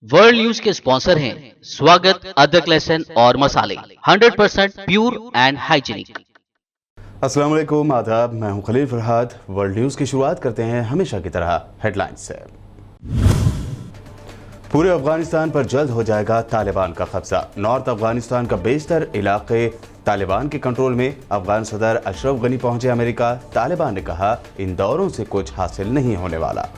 World news के sponsor हैं स्वागत, अदरक, लहसुन और मसाले 100% प्योर एंड हाइजीनिक। अस्सलाम वालेकुम, आदाब। मैं हूं खलील फरहाद। वर्ल्ड न्यूज़ की शुरुआत करते हैं हमेशा की तरह हेडलाइंस से। पूरे अफगानिस्तान पर जल्द हो जाएगा तालिबान का कब्जा। नॉर्थ अफगानिस्तान का बेशतर इलाके तालिबान के कंट्रोल में। अफगान सदर अशरफ गनी पहुंचे अमेरिका। तालिबान ने कहा, इन दौरों से कुछ हासिल नहीं होने वाला।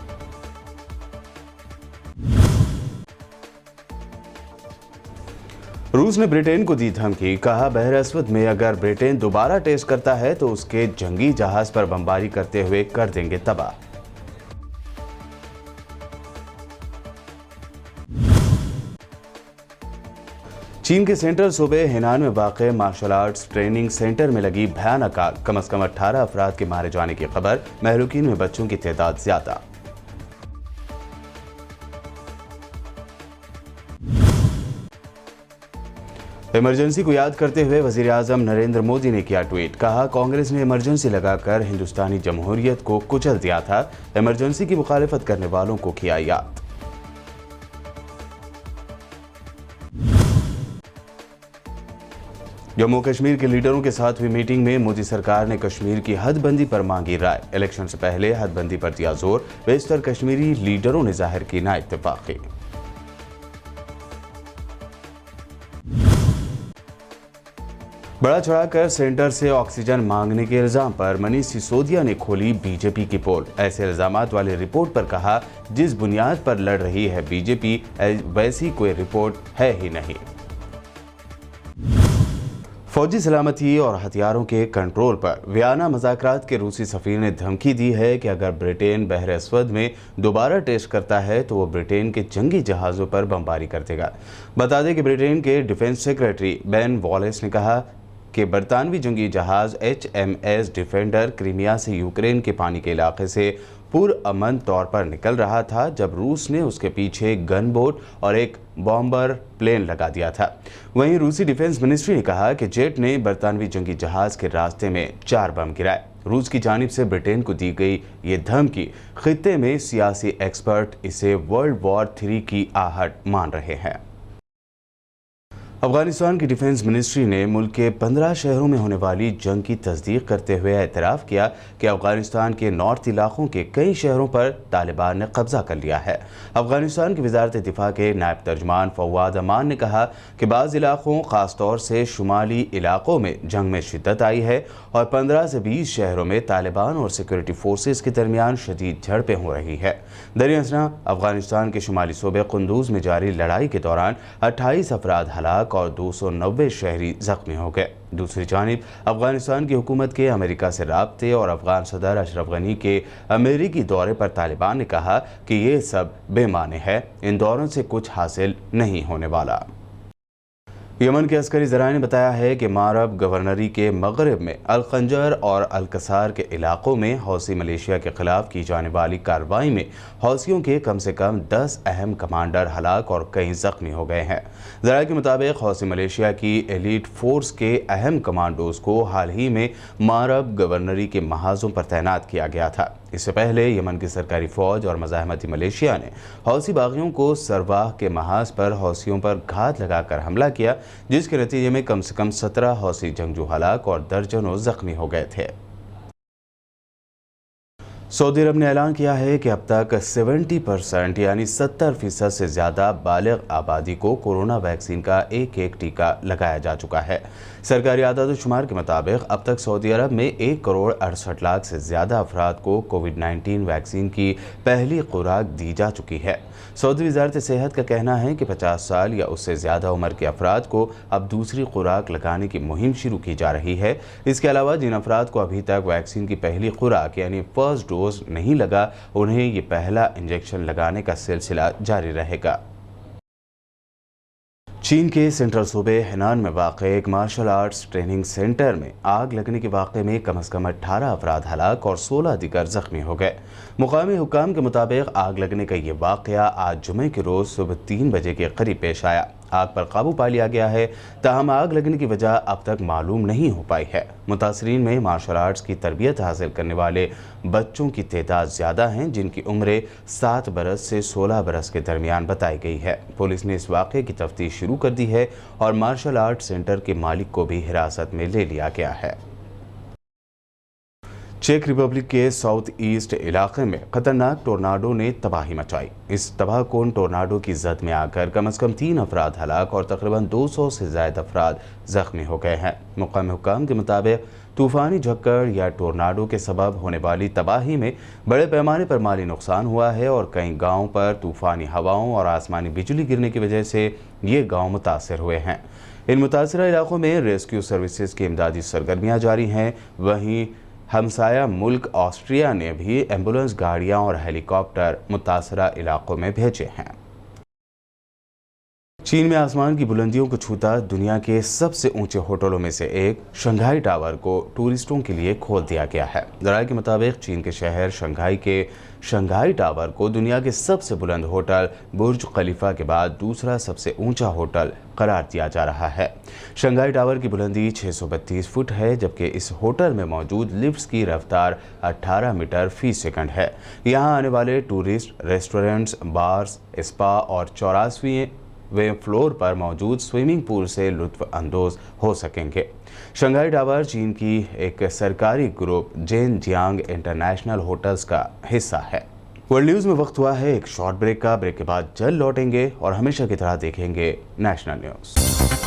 रूस ने ब्रिटेन को दी धमकी। कहा, बहर अस्वद में अगर ब्रिटेन दोबारा टेस्ट करता है तो उसके जंगी जहाज पर बमबारी करते हुए कर देंगे तबाह। चीन के सेंट्रल सूबे हेनान में वाक़ मार्शल आर्ट्स ट्रेनिंग सेंटर में लगी भयानक आग। कम से कम 18 अफराद के मारे जाने की खबर। महलूकीन में बच्चों की तादाद ज्यादा। इमरजेंसी को याद करते हुए वजीर आजम नरेंद्र मोदी ने किया ट्वीट। कहा, कांग्रेस ने इमरजेंसी लगाकर हिंदुस्तानी जमहूरियत को कुचल दिया था। इमरजेंसी की मुखालिफत करने वालों को किया याद। जम्मू कश्मीर के लीडरों के साथ हुई मीटिंग में मोदी सरकार ने कश्मीर की हदबंदी पर मांगी राय। इलेक्शन से पहले हदबंदी पर दिया जोर। बेशतर कश्मीरी लीडरों ने जाहिर की ना इत्तेफाकी। बड़ा चढ़ाकर सेंटर से ऑक्सीजन मांगने के इल्जाम पर मनीष सिसोदिया ने खोली बीजेपी की पोल। ऐसे इल्जामात वाली रिपोर्ट पर कहा, जिस बुनियाद पर लड़ रही है बीजेपी वैसी कोई रिपोर्ट है ही नहीं। फौजी सलामती और हथियारों के कंट्रोल पर वियना मुज़ाकरात के रूसी सफीर ने धमकी दी है कि अगर ब्रिटेन बहर अस्वद में दोबारा टेस्ट करता है तो वो ब्रिटेन के जंगी जहाज़ों पर बमबारी कर देगा। बता दें कि ब्रिटेन के डिफेंस सेक्रेटरी बेन वॉलेस ने कहा कि बरतानवी जंगी जहाज़ HMS डिफेंडर क्रीमिया से यूक्रेन के पानी के इलाके से पुरअमन तौर पर निकल रहा था जब रूस ने उसके पीछे गन बोट और एक बॉम्बर प्लेन लगा दिया था। वहीं रूसी डिफेंस मिनिस्ट्री ने कहा कि जेट ने बरतानवी जंगी जहाज़ के रास्ते में 4 बम गिराए। रूस की जानिब से ब्रिटेन को दी गई ये धमकी खित्ते में सियासी एक्सपर्ट इसे वर्ल्ड वॉर 3 की आहट मान रहे हैं। अफगानिस्तान की डिफेंस मिनिस्ट्री ने मुल्क के 15 शहरों में होने वाली जंग की तस्दीक करते हुए एतराफ़ किया कि अफगानिस्तान के नॉर्थ इलाकों के कई शहरों पर तालिबान ने कब्जा कर लिया है। अफगानिस्तान की वजारत दिफा के नायब तर्जमान फवाद अमान ने कहा कि बाज़ इलाकों, ख़ास तौर से शुमाली इलाकों में जंग में शिद्दत आई है और 15 से 20 शहरों में तालिबान और सिक्योरिटी फोर्सेस के दरमियान शदीद झड़पें हो रही है। दरअसल अफगानिस्तान के शुमाली सूबे कुंदूज में जारी लड़ाई के दौरान 28 अफराद हलाक और 290 शहरी जख्मी हो गए। दूसरी जानिब अफगानिस्तान की हुकूमत के अमेरिका से राब्ते और अफगान सदर अशरफ गनी के अमेरिकी दौरे पर तालिबान ने कहा कि ये सब बेमाने है, इन दौरों से कुछ हासिल नहीं होने वाला। यमन के अस्करी ज़राए ने बताया है कि मारब गवर्नरी के मगरब में अल-खंजर और अल-कसार के इलाकों में हौसी मलेशिया के खिलाफ की जाने वाली कार्रवाई में हौसियों के कम से कम 10 अहम कमांडर हलाक और कई जख्मी हो गए हैं। ज़राए के मुताबिक हौसी मलेशिया की एलीट फोर्स के अहम कमांडोज को हाल ही में मारब गवर्नरी के महाजों पर तैनात किया गया था। इससे पहले यमन की सरकारी फौज और मज़ाहमती मलेशिया ने हौसी बागियों को सरवाह के महाज पर हौसियों पर घात लगाकर हमला किया, जिसके नतीजे में कम से कम 17 हौसी जंगजू हलाक और दर्जनों जख्मी हो गए थे। सऊदी अरब ने ऐलान किया है कि अब तक 70% यानी 70% से ज़्यादा बालिग आबादी को कोरोना वैक्सीन का एक टीका लगाया जा चुका है। सरकारी आदाद-ओ-शुमार के मुताबिक अब तक सऊदी अरब में 1 करोड़ 68 लाख से ज़्यादा अफराद को कोविड-19 वैक्सीन की पहली खुराक दी जा चुकी है। सऊदी वजारत सेहत का कहना है कि 50 साल या उससे ज़्यादा उम्र के अफराद को अब दूसरी खुराक लगाने की मुहिम शुरू की जा रही है। इसके अलावा जिन अफराद को अभी तक वैक्सीन की पहली खुराक यानी फर्स्ट डोज नहीं लगा, उन्हें ये पहला इंजेक्शन लगाने का सिलसिला जारी रहेगा। चीन के सेंट्रल सूबे हेनान में वाक़ एक मार्शल आर्ट्स ट्रेनिंग सेंटर में आग लगने के वाक़े में कम से कम 18 अफराद हलाक और 16 दीगर जख्मी हो गए। मुकामी हुक्काम के मुताबिक आग लगने का ये वाक़या आज जुमे के रोज़ सुबह 3 बजे के करीब पेश आया। आग पर काबू पा लिया गया है, ताहम आग लगने की वजह अब तक मालूम नहीं हो पाई है। मुतासरीन में मार्शल आर्ट्स की तरबियत हासिल करने वाले बच्चों की तादाद ज़्यादा हैं, जिनकी उम्रें 7 बरस से 16 बरस के दरमियान बताई गई है। पुलिस ने इस वाक़े की तफ्तीश शुरू कर दी है और मार्शल आर्ट सेंटर के मालिक को भी हिरासत में ले लिया गया है। चेक रिपब्लिक के साउथ ईस्ट इलाके में खतरनाक टोर्नाडो ने तबाही मचाई। इस तबाहकुन टोर्नाडो की जद में आकर कम से कम 3 अफराद हलाक और तकरीबन 200 से ज़ायद अफराद ज़ख्मी हो गए हैं। मुकामी हुक्काम के मुताबिक तूफ़ानी झक्कड़ या टोर्नाडो के सबब होने वाली तबाही में बड़े पैमाने पर माली नुकसान हुआ है और कई गाँव पर तूफ़ानी हवाओं और आसमानी बिजली गिरने की वजह से ये गाँव मुतासर हुए हैं। इन मुतासरा इलाकों में रेस्क्यू सर्विसेज की इमदादी सरगर्मियाँ जारी हैं। वहीं हमसाया मुल्क ऑस्ट्रिया ने भी एम्बुलेंस गाड़ियां और हेलीकॉप्टर मुतासरा इलाकों में भेजे हैं। चीन में आसमान की बुलंदियों को छूता दुनिया के सबसे ऊंचे होटलों में से एक शंघाई टावर को टूरिस्टों के लिए खोल दिया गया है। जराये के मुताबिक चीन के शहर शंघाई के शंघाई टावर को दुनिया के सबसे बुलंद होटल बुर्ज खलीफा के बाद दूसरा सबसे ऊंचा होटल करार दिया जा रहा है। शंघाई टावर की बुलंदी 632 फुट है, जबकि इस होटल में मौजूद लिफ्ट्स की रफ्तार 18 मीटर फी सेकंड है। यहाँ आने वाले टूरिस्ट रेस्टोरेंट्स, बार्स, स्पा और 84वें फ्लोर पर मौजूद स्विमिंग पूल से लुत्फ अंदोज हो सकेंगे। शंघाई टावर चीन की एक सरकारी ग्रुप जेनजियांग इंटरनेशनल होटल्स का हिस्सा है। वर्ल्ड न्यूज़ में वक्त हुआ है एक शॉर्ट ब्रेक का। ब्रेक के बाद जल्द लौटेंगे और हमेशा की तरह देखेंगे नेशनल न्यूज़।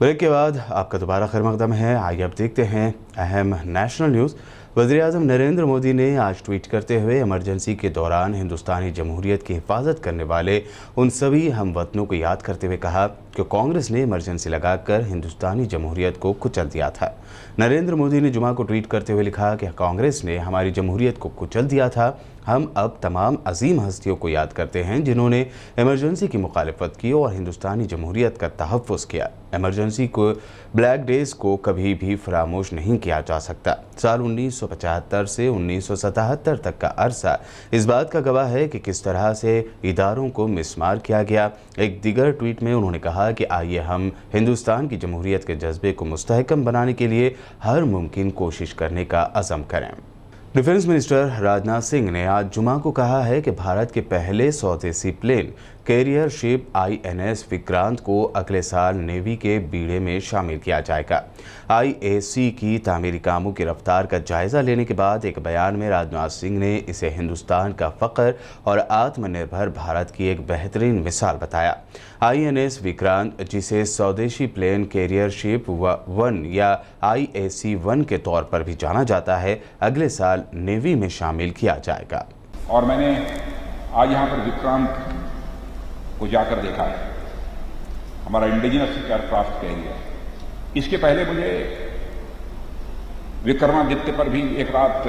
ब्रेक के बाद आपका दोबारा खैर मकदम है। आइए अब देखते हैं अहम नेशनल न्यूज़। वज़ीर-ए-आज़म नरेंद्र मोदी ने आज ट्वीट करते हुए इमरजेंसी के दौरान हिंदुस्तानी जमहूरियत की हिफाजत करने वाले उन सभी हमवतनों को याद करते हुए कहा कि कांग्रेस ने इमरजेंसी लगाकर हिंदुस्तानी जमहूरियत को कुचल दिया था। नरेंद्र मोदी ने जुमा को ट्वीट करते हुए लिखा कि कांग्रेस ने हमारी जमहूरियत को कुचल दिया था। हम अब तमाम अजीम हस्तियों को याद करते हैं जिन्होंने इमरजेंसी की मुखालिफत की और हिंदुस्तानी जमहूरियत का तहफ़्फ़ुज़ किया। इमरजेंसी को ब्लैक डेज़ को कभी भी फरामोश नहीं किया जा सकता। साल 1975 से 1977 तक का अरसा इस बात का गवाह है कि किस तरह से इदारों को मिसमार किया गया। एक दीगर ट्वीट में उन्होंने कहा कि आइए हम हिंदुस्तान की जमहूरियत के जज्बे को मुस्तहकम बनाने के लिए हर मुमकिन कोशिश करने का अज़म करें। डिफेंस मिनिस्टर राजनाथ सिंह ने आज जुमा को कहा है कि भारत के पहले स्वदेशी plane carrier ship INS Vikrant को अगले साल नेवी के बीड़े में शामिल किया जाएगा। IAC की तामीरी कामों की रफ्तार का जायजा लेने के बाद एक बयान में राजनाथ सिंह ने इसे हिंदुस्तान का फ़ख्र और आत्मनिर्भर भारत की एक बेहतरीन मिसाल बताया। INS विक्रांत, जिसे स्वदेशी प्लेन कैरियर शिप 1 या IAC-1 के तौर पर भी जाना जाता है, अगले साल नेवी में शामिल किया जाएगा। और मैंने आज यहाँ पर विक्रांत को जाकर देखा है, हमारा इंडिजिनस एयरक्राफ्ट कैरियर। इसके पहले मुझे विक्रमादित्य पर भी एक रात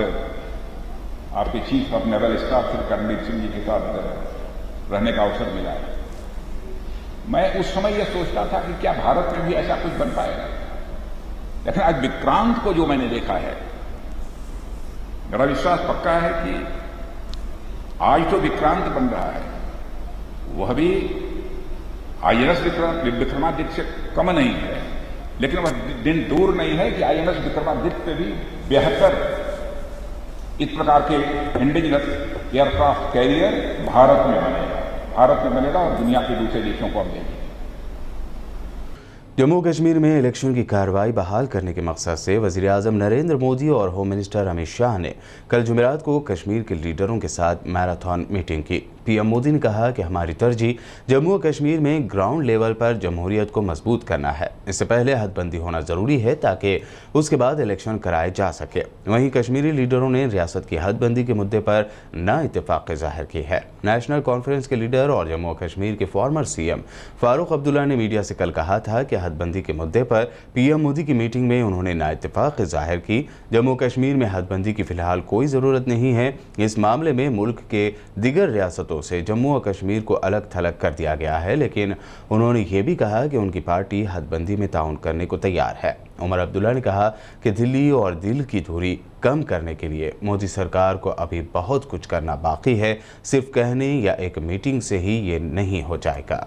आपके chief of naval staff Shri colonel Singh ji के साथ रहने का अवसर मिला। मैं उस समय यह सोचता था कि क्या भारत में भी ऐसा कुछ बन पाएगा, लेकिन आज विक्रांत को जो मैंने देखा है, मेरा विश्वास पक्का है कि आज तो विक्रांत बन रहा है, वह भी INS विक्रमादित्य से कम नहीं है, लेकिन वह दिन दूर नहीं है कि INS विक्रमादित्य भी बेहतर इस प्रकार के इंडिजिनस एयरक्राफ्ट कैरियर भारत में बनेगा और दुनिया के दूसरे देशों को हम देंगे। जम्मू कश्मीर में इलेक्शन की कार्रवाई बहाल करने के मकसद से वज़ीर-ए-आज़म नरेंद्र मोदी और होम मिनिस्टर अमित शाह ने कल जुमेरात को कश्मीर के लीडरों के साथ मैराथन मीटिंग की। पीएम मोदी ने कहा कि हमारी तरजीह जम्मू और कश्मीर में ग्राउंड लेवल पर जमहूरियत को मजबूत करना है। इससे पहले हदबंदी होना जरूरी है ताकि उसके बाद इलेक्शन कराए जा सके। वहीं कश्मीरी लीडरों ने रियासत की हदबंदी के मुद्दे पर ना इत्तेफाक जाहिर की है। नेशनल कॉन्फ्रेंस के लीडर और जम्मू और कश्मीर के फॉर्मर सीएम फारूक अब्दुल्ला ने मीडिया से कल कहा था कि हदबंदी के मुद्दे पर पीएम मोदी की मीटिंग में उन्होंने ना इत्तेफाक जाहिर की। जम्मू कश्मीर में हदबंदी की फिलहाल कोई ज़रूरत नहीं है। इस मामले में मुल्क के दीगर रियासतों से जम्मू और कश्मीर को अलग थलग कर दिया गया है, लेकिन उन्होंने ये भी कहा कि उनकी पार्टी हदबंदी में ताउन करने को तैयार है। उमर अब्दुल्ला ने कहा कि दिल्ली और दिल की दूरी कम करने के लिए मोदी सरकार को अभी बहुत कुछ करना बाकी है। सिर्फ कहने या एक मीटिंग से ही ये नहीं हो जाएगा।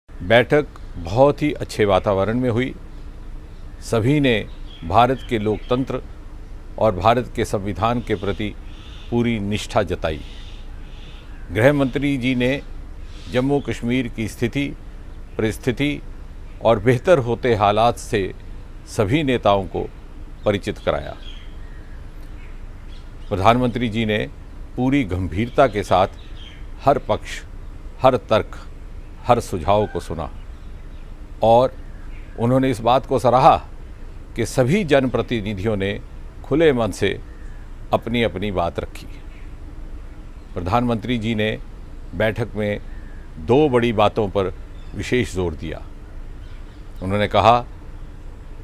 बैठक बहुत ही अच्छे वातावरण में हुई। सभी ने भारत के लोकतंत्र और भारत के संविधान के प्रति पूरी निष्ठा जताई। गृह मंत्री जी ने जम्मू कश्मीर की स्थिति, परिस्थिति और बेहतर होते हालात से सभी नेताओं को परिचित कराया। प्रधानमंत्री जी ने पूरी गंभीरता के साथ हर पक्ष, हर तर्क, हर सुझाव को सुना और उन्होंने इस बात को सराहा कि सभी जनप्रतिनिधियों ने खुले मन से अपनी अपनी बात रखी। प्रधानमंत्री जी ने बैठक में 2 बड़ी बातों पर विशेष जोर दिया। उन्होंने कहा,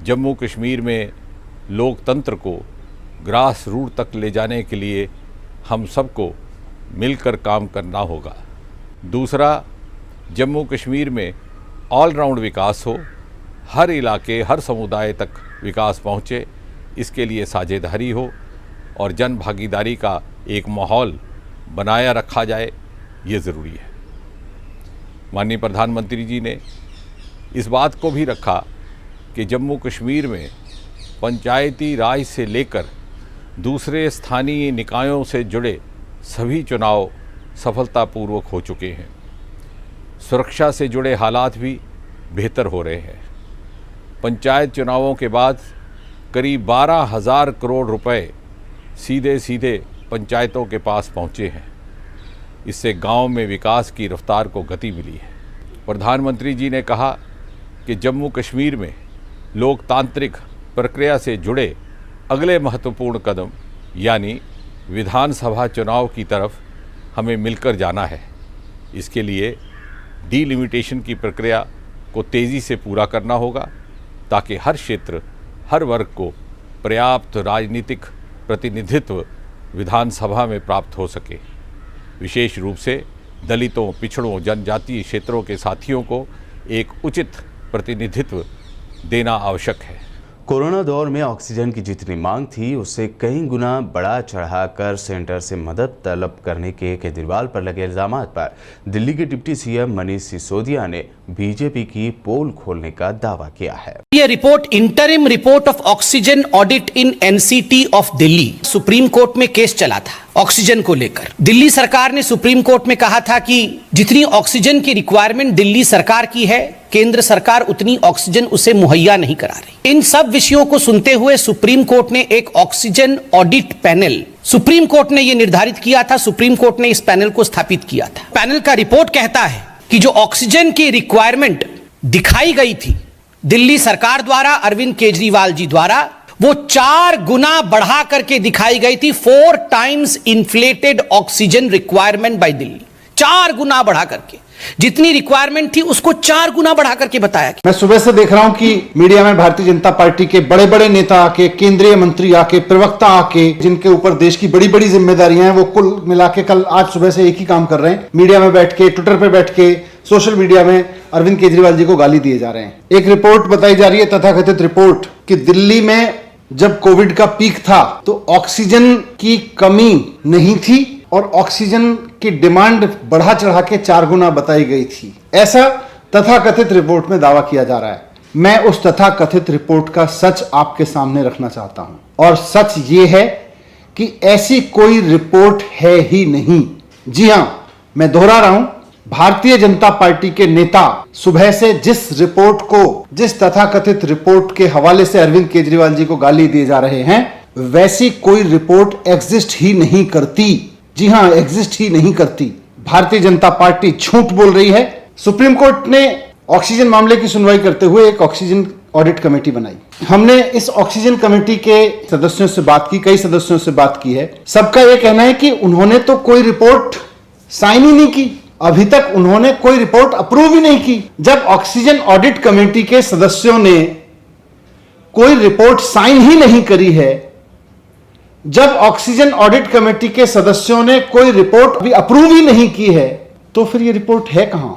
जम्मू कश्मीर में लोकतंत्र को ग्रास रूट तक ले जाने के लिए हम सबको मिलकर काम करना होगा। दूसरा, जम्मू कश्मीर में ऑलराउंड विकास हो, हर इलाके, हर समुदाय तक विकास पहुँचे, इसके लिए साझेदारी हो और जन भागीदारी का एक माहौल बनाया रखा जाए, ये ज़रूरी है। माननीय प्रधानमंत्री जी ने इस बात को भी रखा कि जम्मू कश्मीर में पंचायती राज से लेकर दूसरे स्थानीय निकायों से जुड़े सभी चुनाव सफलतापूर्वक हो चुके हैं। सुरक्षा से जुड़े हालात भी बेहतर हो रहे हैं। पंचायत चुनावों के बाद करीब 12,000 करोड़ रुपए सीधे सीधे पंचायतों के पास पहुँचे हैं। इससे गांव में विकास की रफ्तार को गति मिली है। प्रधानमंत्री जी ने कहा कि जम्मू कश्मीर में लोकतांत्रिक प्रक्रिया से जुड़े अगले महत्वपूर्ण कदम यानी विधानसभा चुनाव की तरफ हमें मिलकर जाना है। इसके लिए डीलिमिटेशन की प्रक्रिया को तेज़ी से पूरा करना होगा ताकि हर क्षेत्र, हर वर्ग को पर्याप्त राजनीतिक प्रतिनिधित्व विधानसभा में प्राप्त हो सके। विशेष रूप से दलितों, पिछड़ों, जनजातीय क्षेत्रों के साथियों को एक उचित प्रतिनिधित्व देना आवश्यक है। कोरोना दौर में ऑक्सीजन की जितनी मांग थी उससे कई गुना बढ़ा चढ़ाकर सेंटर से मदद तलब करने के केजरीवाल पर लगे इल्जामात पर दिल्ली के डिप्टी सीएम मनीष सिसोदिया ने बीजेपी की पोल खोलने का दावा किया है। ये report interim report of oxygen audit in NCT of Delhi. Supreme court में केस चला था ऑक्सीजन को लेकर। दिल्ली सरकार ने सुप्रीम कोर्ट में कहा था कि जितनी ऑक्सीजन की रिक्वायरमेंट दिल्ली सरकार की है, केंद्र सरकार उतनी ऑक्सीजन उसे मुहैया नहीं करा रही। इन सब विषयों को सुनते हुए सुप्रीम कोर्ट ने एक oxygen audit panel, supreme court ने यह निर्धारित किया था, सुप्रीम कोर्ट ने इस पैनल को स्थापित किया था। पैनल का रिपोर्ट कहता है कि जो ऑक्सीजन की रिक्वायरमेंट दिखाई गई थी दिल्ली सरकार द्वारा, अरविंद केजरीवाल जी द्वारा, वो 4 गुना बढ़ा करके दिखाई गई थी। 4 times inflated oxygen requirement by Delhi. 4 गुना बढ़ा करके जितनी रिक्वायरमेंट थी उसको 4 गुना बढ़ा करके बताया। मैं सुबह से देख रहा हूं कि मीडिया में भारतीय जनता पार्टी के बड़े बड़े नेता आके, केंद्रीय मंत्री आके, प्रवक्ता आके, जिनके ऊपर देश की बड़ी बड़ी जिम्मेदारियां हैं, वो कुल मिला के कल आज सुबह से एक ही काम कर रहे हैं। मीडिया में बैठ के, ट्विटर पे बैठ के, सोशल मीडिया में अरविंद केजरीवाल जी को गाली दिए जा रहे हैं। एक रिपोर्ट बताई जा रही है, तथाकथित रिपोर्ट, कि दिल्ली में जब कोविड का पीक था तो ऑक्सीजन की कमी नहीं थी और ऑक्सीजन की डिमांड बढ़ा चढ़ा के 4 गुना बताई गई थी। ऐसा तथाकथित रिपोर्ट में दावा किया जा रहा है। मैं उस तथाकथित रिपोर्ट का सच आपके सामने रखना चाहता हूं और सच ये है कि ऐसी कोई रिपोर्ट है ही नहीं। जी हां, मैं दोहरा रहा हूं, भारतीय जनता पार्टी के नेता सुबह से जिस रिपोर्ट को, जिस तथाकथित रिपोर्ट के हवाले से अरविंद केजरीवाल जी को गाली दिए जा रहे हैं, वैसी कोई रिपोर्ट एग्जिस्ट ही नहीं करती। जी हां, एग्जिस्ट ही नहीं करती। भारतीय जनता पार्टी झूठ बोल रही है। सुप्रीम कोर्ट ने ऑक्सीजन मामले की सुनवाई करते हुए एक ऑक्सीजन ऑडिट कमेटी बनाई। हमने इस ऑक्सीजन कमेटी के सदस्यों से बात की, कई सदस्यों से बात की है। सबका यह कहना है कि उन्होंने तो कोई रिपोर्ट साइन ही नहीं की, अभी तक उन्होंने कोई रिपोर्ट अप्रूव ही नहीं की। जब ऑक्सीजन ऑडिट कमेटी के सदस्यों ने कोई रिपोर्ट साइन ही नहीं करी है, जब ऑक्सीजन ऑडिट कमेटी के सदस्यों ने कोई रिपोर्ट अभी अप्रूव ही नहीं की है, तो फिर ये रिपोर्ट है कहां?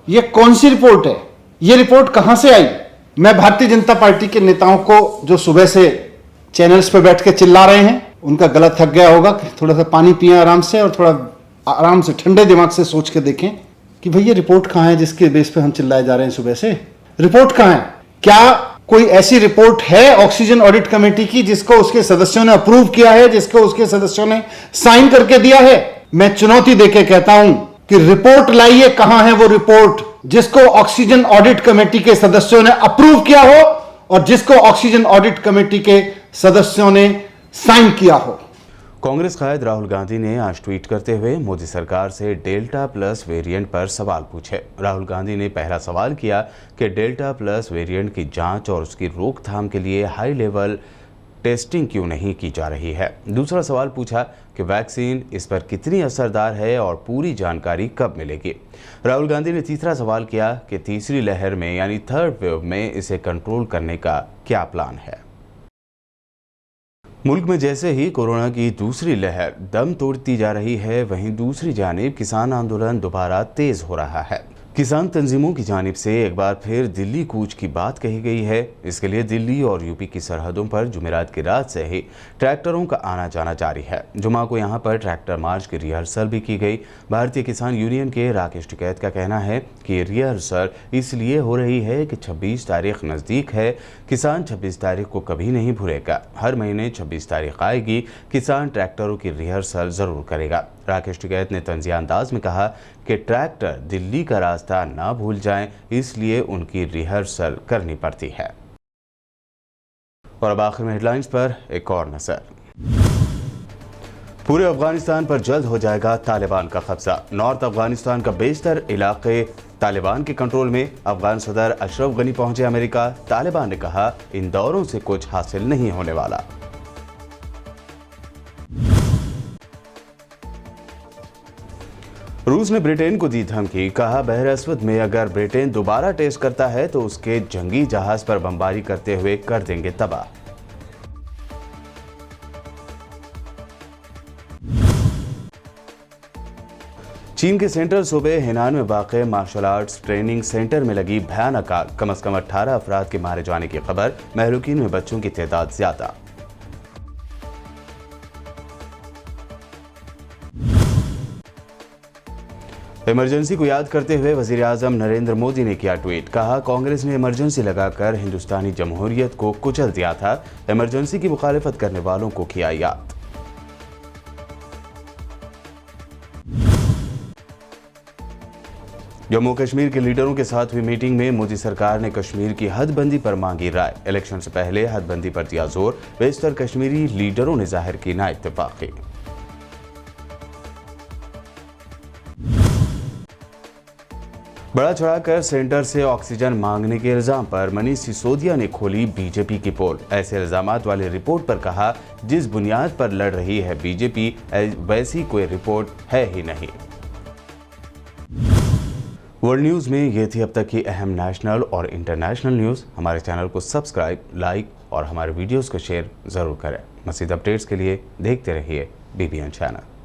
ये कौन सी रिपोर्ट है? ये रिपोर्ट कहां से आई? मैं भारतीय जनता पार्टी के नेताओं को जो सुबह से चैनल्स पर बैठ के चिल्ला रहे हैं, उनका गला थक गया होगा। थोड़ा सा पानी पिएं आराम से, और थोड़ा आराम से ठंडे दिमाग से सोच के देखें कि भई ये रिपोर्ट कहां है जिसके बेस पे हम चिल्लाए जा रहे हैं सुबह से। रिपोर्ट कहां है? क्या कोई ऐसी रिपोर्ट है ऑक्सीजन ऑडिट कमेटी की जिसको उसके सदस्यों ने अप्रूव किया है, जिसको उसके सदस्यों ने साइन करके दिया है? मैं चुनौती देके कहता हूं कि रिपोर्ट लाइए। कहां है वो रिपोर्ट जिसको ऑक्सीजन ऑडिट कमेटी के सदस्यों ने अप्रूव किया हो और जिसको ऑक्सीजन ऑडिट कमेटी के सदस्यों ने साइन किया हो? कांग्रेस कायद राहुल गांधी ने आज ट्वीट करते हुए मोदी सरकार से डेल्टा प्लस वेरिएंट पर सवाल पूछे। राहुल गांधी ने पहला सवाल किया कि डेल्टा प्लस वेरिएंट की जांच और उसकी रोकथाम के लिए हाई लेवल टेस्टिंग क्यों नहीं की जा रही है। दूसरा सवाल पूछा कि वैक्सीन इस पर कितनी असरदार है और पूरी जानकारी कब मिलेगी। राहुल गांधी ने तीसरा सवाल किया कि तीसरी लहर में यानी थर्ड वेव में इसे कंट्रोल करने का क्या प्लान है। मुल्क में जैसे ही कोरोना की दूसरी लहर दम तोड़ती जा रही है, वहीं दूसरी जानिब किसान आंदोलन दोबारा तेज हो रहा है। किसान तंजीमों की जानिब से एक बार फिर दिल्ली कूच की बात कही गई है। इसके लिए दिल्ली और यूपी की सरहदों पर जुमेरात की रात से ही ट्रैक्टरों का आना जाना जारी है। जुमा को यहां पर ट्रैक्टर मार्च की रिहर्सल भी की गई। भारतीय किसान यूनियन के राकेश टिकैत का कहना है कि रिहर्सल इसलिए हो रही है कि 26 तारीख नज़दीक है। किसान 26 तारीख को कभी नहीं भूलेगा। हर महीने 26 तारीख आएगी, किसान ट्रैक्टरों की रिहर्सल ज़रूर करेगा। राकेश टिकैत ने तंजिया अंदाज में कहा कि ट्रैक्टर दिल्ली का रास्ता ना भूल जाएं, इसलिए उनकी रिहर्सल करनी पड़ती है। और अब आखिर में हेडलाइंस पर एक और नजर। पूरे अफगानिस्तान पर जल्द हो जाएगा तालिबान का कब्जा। नॉर्थ अफगानिस्तान का बेशतर इलाके तालिबान के कंट्रोल में। अफगान सदर अशरफ गनी पहुंचे अमेरिका। तालिबान ने कहा इन दौरों से कुछ हासिल नहीं होने वाला। रूस ने ब्रिटेन को दी धमकी, कहा बहर अस्वद में अगर ब्रिटेन दोबारा टेस्ट करता है तो उसके जंगी जहाज पर बमबारी करते हुए कर देंगे तबाह। चीन के सेंट्रल सूबे हेनान में वाक़े मार्शल आर्ट्स ट्रेनिंग सेंटर में लगी भयानक आग, कम से कम 18 अफराद के मारे जाने की खबर। महलूकीन में बच्चों की तादाद ज्यादा। इमरजेंसी को याद करते हुए वजीर आजम नरेंद्र मोदी ने किया ट्वीट, कहा कांग्रेस ने इमरजेंसी लगाकर हिंदुस्तानी जमहूरियत को कुचल दिया था। इमरजेंसी की मुखालिफत करने वालों को किया याद। जम्मू कश्मीर के लीडरों के साथ हुई मीटिंग में मोदी सरकार ने कश्मीर की हदबंदी पर मांगी राय। इलेक्शन से पहले हदबंदी पर दिया जोर। बेशतर कश्मीरी लीडरों ने जाहिर की ना इत्तेफाकी। बड़ा चढ़ाकर सेंटर से ऑक्सीजन मांगने के इल्जाम पर मनीष सिसोदिया ने खोली बीजेपी की पोल। ऐसे इल्जामात वाली रिपोर्ट पर कहा जिस बुनियाद पर लड़ रही है बीजेपी वैसी कोई रिपोर्ट है ही नहीं। वर्ल्ड न्यूज़ में ये थी अब तक की अहम नेशनल और इंटरनेशनल न्यूज़। हमारे चैनल को सब्सक्राइब, लाइक और हमारे वीडियोस को शेयर ज़रूर करें। मज़ीद अपडेट्स के लिए देखते रहिए BBN चैनल।